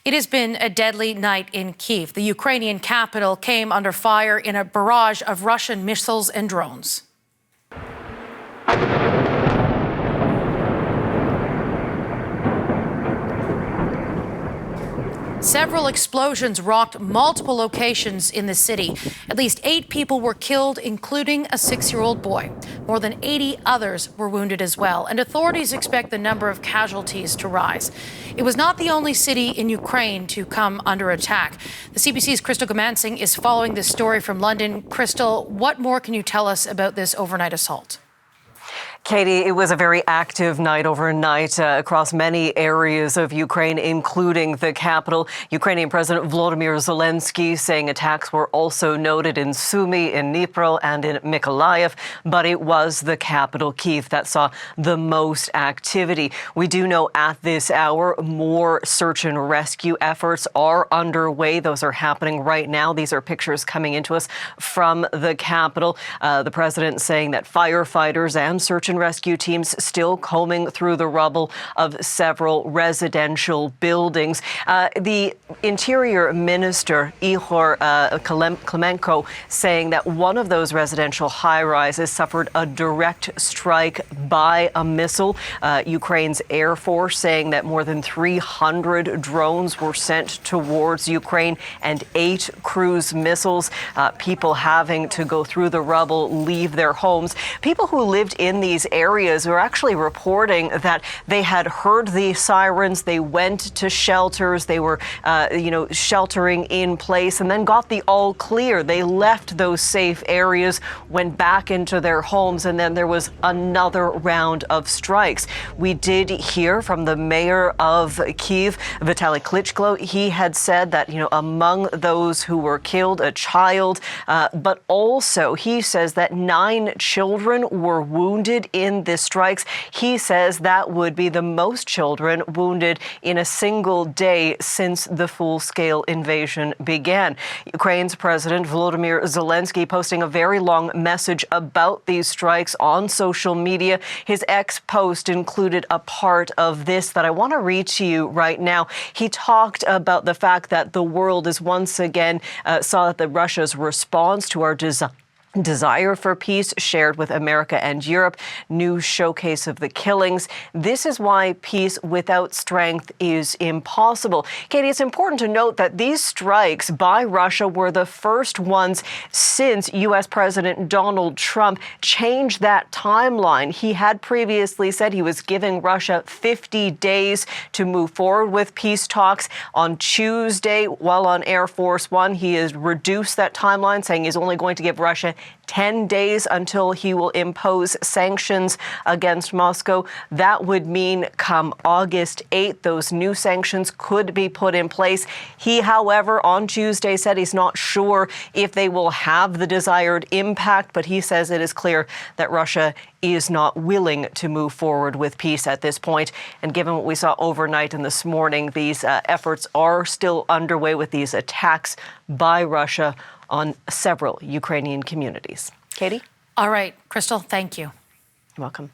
It has been a deadly night in Kyiv. The Ukrainian capital came under fire in a barrage of Russian missiles and drones. Several explosions rocked multiple locations in the city. At least 8 people were killed, including a 6-year-old boy. More than 80 others were wounded as well, and authorities expect the number of casualties to rise. It was not the only city in Ukraine to come under attack. The CBC's Crystal Gamansing is following this story from London. Crystal, what more can you tell us about this overnight assault? Katie, it was a very active night overnight across many areas of Ukraine, including the capital. Ukrainian President Volodymyr Zelensky saying attacks were also noted in Sumy, in Dnipro, and in Mykolaiv, but it was the capital, Kyiv, that saw the most activity. We do know at this hour more search and rescue efforts are underway. Those are happening right now. These are pictures coming into us from the capital. The president saying that firefighters and search and rescue teams still combing through the rubble of several residential buildings. The Interior Minister, Ihor Klimenko, saying that one of those residential high-rises suffered a direct strike by a missile. Ukraine's Air Force saying that more than 300 drones were sent towards Ukraine and 8 cruise missiles. People having to go through the rubble, leave their homes. People who lived in these areas were actually reporting that they had heard the sirens, they went to shelters, they were, sheltering in place, and then got the all clear. They left those safe areas, went back into their homes, and then there was another round of strikes. We did hear from the mayor of Kyiv, Vitaly Klitschko. He had said that, among those who were killed, a child, but also he says that 9 children were wounded in the strikes. He says that would be the most children wounded in a single day since the full-scale invasion began. Ukraine's President Volodymyr Zelensky posting a very long message about these strikes on social media. His X post included a part of this that I want to read to you right now. He talked about the fact that the world is once again saw that Russia's response to our desire for peace shared with America and Europe. New showcase of the killings. This is why peace without strength is impossible. Katie, it's important to note that these strikes by Russia were the first ones since U.S. President Donald Trump changed that timeline. He had previously said he was giving Russia 50 days to move forward with peace talks. On Tuesday, while on Air Force One, he has reduced that timeline, saying he's only going to give Russia 10 days until he will impose sanctions against Moscow. That would mean come August 8th, those new sanctions could be put in place. He, however, on Tuesday said he's not sure if they will have the desired impact, but he says it is clear that Russia is not willing to move forward with peace at this point. And given what we saw overnight and this morning, these efforts are still underway with these attacks by Russia on several Ukrainian communities. Katie? All right, Crystal, thank you. You're welcome.